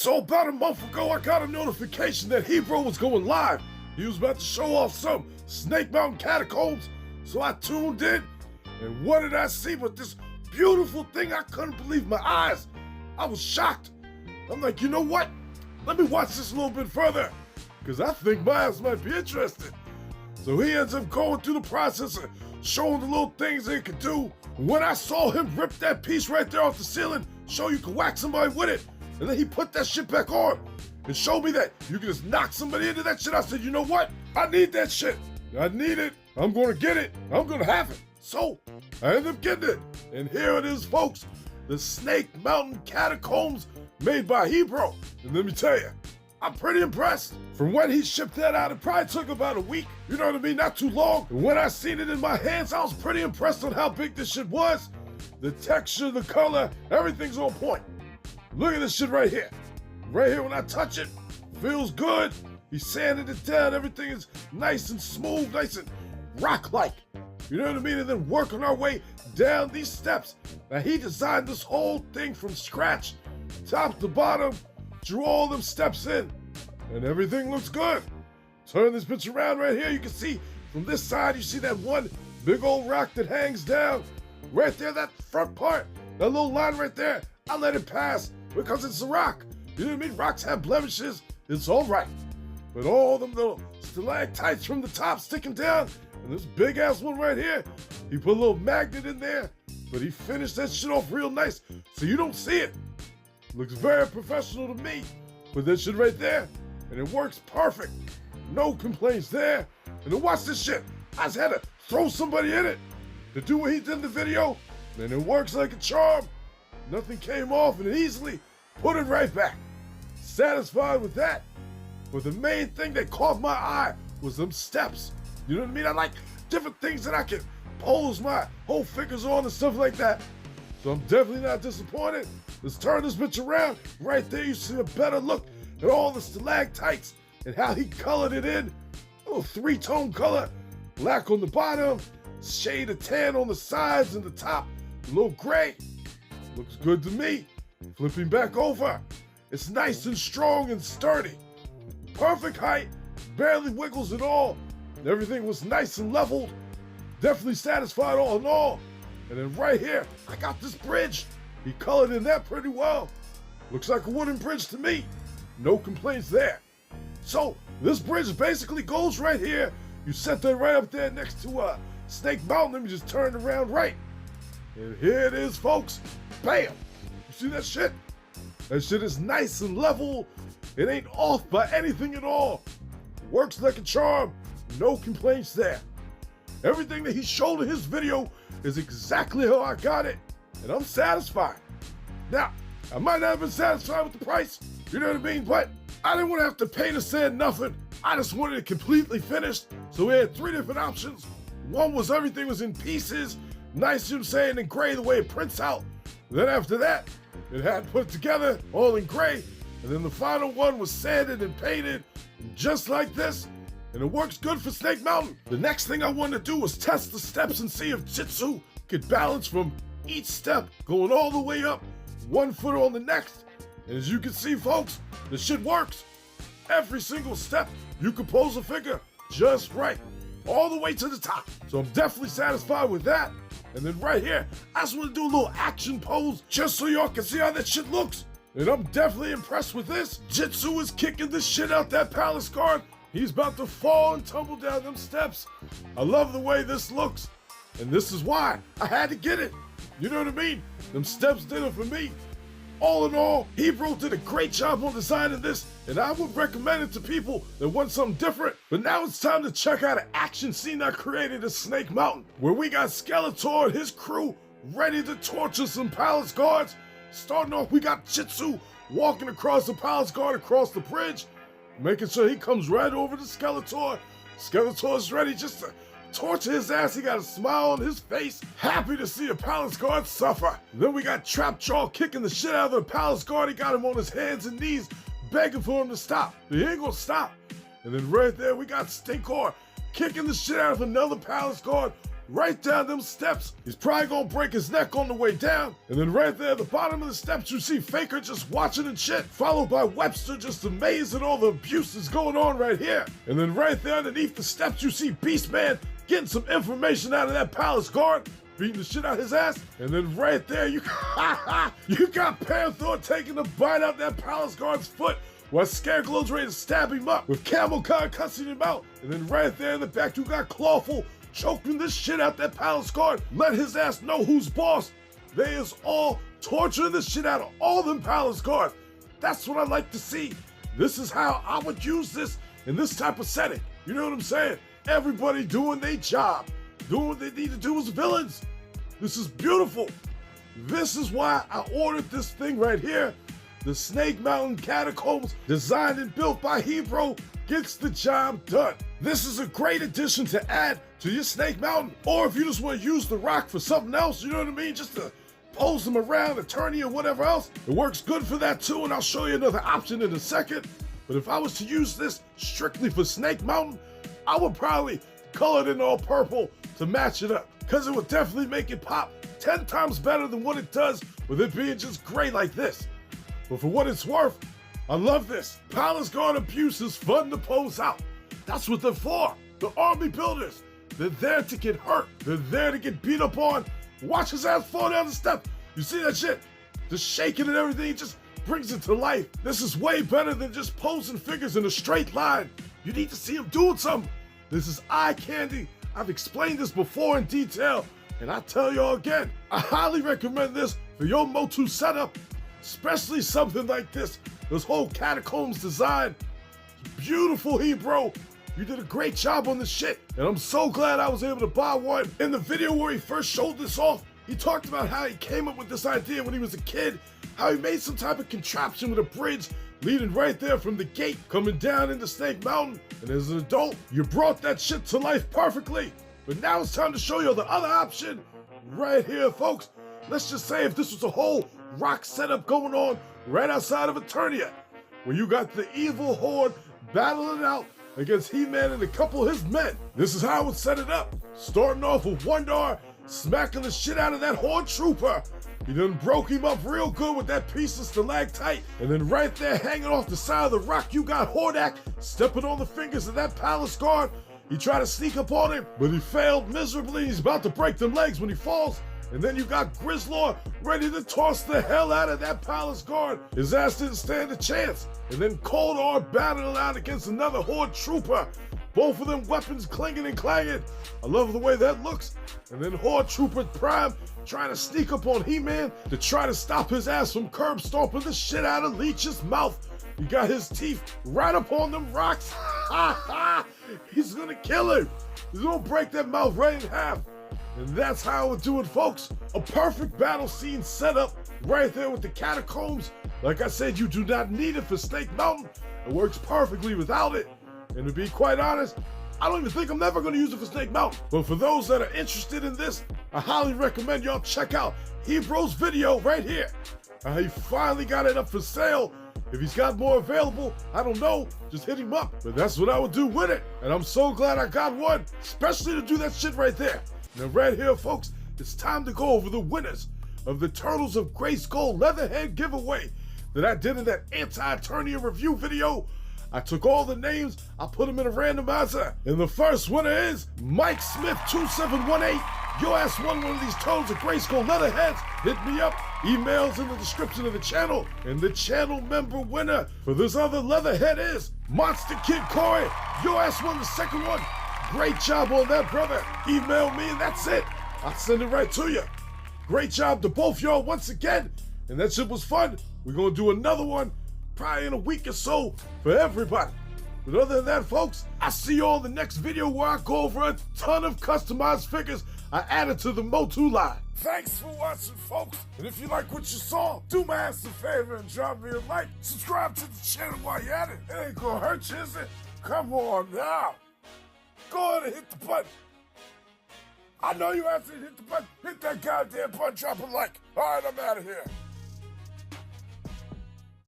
So about a month ago, I got a notification that Hebro was going live. He was about to show off some Snake Mountain Catacombs. So I tuned in, and what did I see but this beautiful thing? I couldn't believe my eyes. I was shocked. I'm like, you know what? Let me watch this a little bit further, because I think my eyes might be interested. So he ends up going through the process of showing the little things they could do. When I saw him rip that piece right there off the ceiling, show you can whack somebody with it, and then he put that shit back on and showed me that you can just knock somebody into that shit. I said, you know what? I need that shit. I need it. I'm gonna get it. I'm gonna have it. So I ended up getting it. And here it is, folks. The Snake Mountain Catacombs made by Hebro. And let me tell you, I'm pretty impressed. From when he shipped that out, it probably took about a week. You know what I mean? Not too long. And when I seen it in my hands, I was pretty impressed on how big this shit was. The texture, the color, everything's on point. Look at this shit right here. Right here, when I touch it, feels good. He sanded it down. Everything is nice and smooth, nice and rock-like. You know what I mean? And then working our way down these steps. Now, he designed this whole thing from scratch, top to bottom, drew all them steps in, and everything looks good. Turn this bitch around right here. You can see from this side, you see that one big old rock that hangs down. Right there, that front part, that little line right there, I let it pass because it's a rock. You know what I mean? Rocks have blemishes. It's all right. But all them little stalactites from the top sticking down, and this big ass one right here, he put a little magnet in there, but he finished that shit off real nice, so you don't see it. Looks very professional to me. Put that shit right there, and it works perfect. No complaints there. And then watch this shit. I just had to throw somebody in it to do what he did in the video, and it works like a charm. Nothing came off, and easily put it right back. Satisfied with that. But the main thing that caught my eye was them steps. You know what I mean? I like different things that I can pose my whole figures on and stuff like that. So I'm definitely not disappointed. Let's turn this bitch around. Right there, you see a better look at all the stalactites and how he colored it in. A little three-tone color. Black on the bottom, shade of tan on the sides and the top, a little gray. Looks good to me. Flipping back over. It's nice and strong and sturdy. Perfect height, barely wiggles at all. Everything was nice and leveled. Definitely satisfied all in all. And then right here, I got this bridge. He colored in that pretty well. Looks like a wooden bridge to me. No complaints there. So this bridge basically goes right here. You set that right up there next to Snake Mountain. Let me just turn it around right. And here it is, folks. Bam! You see that shit? That shit is nice and level. It ain't off by anything at all. Works like a charm. No complaints there. Everything that he showed in his video is exactly how I got it. And I'm satisfied. Now, I might not have been satisfied with the price. You know what I mean? But I didn't want to have to pay to send nothing. I just wanted it completely finished. So we had three different options. One was everything was in pieces. Nice, you know what I'm saying, in gray the way it prints out. Then after that, it had put together all in gray. And then the final one was sanded and painted just like this. And it works good for Snake Mountain. The next thing I wanted to do was test the steps and see if Jitsu could balance from each step going all the way up, 1 foot on the next. And as you can see, folks, the shit works. Every single step, you can pose a figure just right, all the way to the top. So I'm definitely satisfied with that. And then right here, I just want to do a little action pose just so y'all can see how that shit looks. And I'm definitely impressed with this. Jitsu is kicking the shit out that palace guard. He's about to fall and tumble down them steps. I love the way this looks. And this is why I had to get it. You know what I mean? Them steps did it for me. All in all, Hebro did a great job on designing this, and I would recommend it to people that want something different. But now it's time to check out an action scene I created at Snake Mountain, where we got Skeletor and his crew ready to torture some palace guards. Starting off, we got Jitsu walking across the palace guard across the bridge, making sure he comes right over to Skeletor. Skeletor's ready just to torture his ass. He got a smile on his face, happy to see a palace guard suffer. Then we got Trapjaw kicking the shit out of the palace guard. He got him on his hands and knees, begging for him to stop. He ain't gonna stop. And then right there, we got Stinkor kicking the shit out of another palace guard, right down them steps. He's probably gonna break his neck on the way down. And then right there at the bottom of the steps, you see Faker just watching and shit, followed by Webster just amazed at all the abuse that's going on right here. And then right there underneath the steps, you see Beastman getting some information out of that palace guard, beating the shit out of his ass. And then right there, you got Panther taking a bite out that palace guard's foot while Scareglow's ready to stab him up with Camel Con cussing him out. And then right there in the back, you got Clawful choking this shit out that palace guard. Let his ass know who's boss. They is all torturing the shit out of all them palace guards. That's what I like to see. This is how I would use this in this type of setting. You know what I'm saying? Everybody doing their job, doing what they need to do as villains. This is beautiful. This is why I ordered this thing right here. The Snake Mountain Catacombs, designed and built by Hebro, gets the job done. This is a great addition to add to your Snake Mountain, or if you just want to use the rock for something else, you know what I mean, just to pose them around, attorney or whatever else, it works good for that too, and I'll show you another option in a second. But if I was to use this strictly for Snake Mountain, I would probably color it in all purple to match it up, because it would definitely make it pop 10 times better than what it does with it being just gray like this. But for what it's worth, I love this. Palace Guard abuse is fun to pose out. That's what they're for. The army builders. They're there to get hurt. They're there to get beat up on. Watch his ass fall down the step. You see that shit? Just shaking and everything, it just brings it to life. This is way better than just posing figures in a straight line. You need to see him doing something. This is eye candy. I've explained this before in detail, and I tell y'all again, I highly recommend this for your Motu setup, especially something like this. This whole Catacombs design. Beautiful, Hebro. You did a great job on this shit, and I'm so glad I was able to buy one. In the video where he first showed this off, he talked about how he came up with this idea when he was a kid, how he made some type of contraption with a bridge leading right there from the gate coming down into Snake Mountain, and as an adult, you brought that shit to life perfectly. But now it's time to show you the other option right here, folks. Let's just say if this was a whole rock setup going on right outside of Eternia, where you got the evil horde battling out against He-Man and a couple of his men. This is how I would set it up. Starting off with Wondar smacking the shit out of that horde trooper. He done broke him up real good with that piece of stalactite. And then right there hanging off the side of the rock, you got Hordak stepping on the fingers of that palace guard. He tried to sneak up on him, but he failed miserably. He's about to break them legs when he falls. And then you got Grizzlor ready to toss the hell out of that palace guard. His ass didn't stand a chance. And then Coldar battling out against another horde trooper. Both of them weapons clanging and clanging. I love the way that looks. And then Horde Trooper Prime trying to sneak up on He-Man to try to stop his ass from curb stomping the shit out of Leech's mouth. He got his teeth right up on them rocks. He's gonna kill him. He's gonna break that mouth right in half. And that's how I would do it, folks. A perfect battle scene set up right there with the Catacombs. Like I said, you do not need it for Snake Mountain. It works perfectly without it. And to be quite honest, I don't even think I'm ever going to use it for Snake Mountain. But for those that are interested in this, I highly recommend y'all check out Hebro's video right here. He finally got it up for sale. If he's got more available, I don't know, just hit him up. But that's what I would do with it. And I'm so glad I got one, especially to do that shit right there. Now right here, folks, it's time to go over the winners of the Turtles of Grayskull Leatherhead giveaway that I did in that anti-Eternia review video. I took all the names, I put them in a randomizer, and the first winner is Mike Smith 2718. Your ass won one of these Turtles of Grayskull Leatherheads. Hit me up, emails in the description of the channel. And the channel member winner for this other Leatherhead is Monster Kid Corey. Your ass won the second one. Great job on that, brother. Email me and that's it. I'll send it right to you. Great job to both y'all once again. And that shit was fun. We're gonna do another one probably in a week or so for everybody. But other than that, folks, I'll see you all in the next video where I go over a ton of customized figures I added to the Motu line. Thanks for watching, folks. And if you like what you saw, do my ass a favor and drop me a like. Subscribe to the channel while you're at it. It ain't gonna hurt you, is it? Come on now. Go ahead and hit the button. I know you have to hit the button. Hit that goddamn button, drop a like. All right, I'm out of here.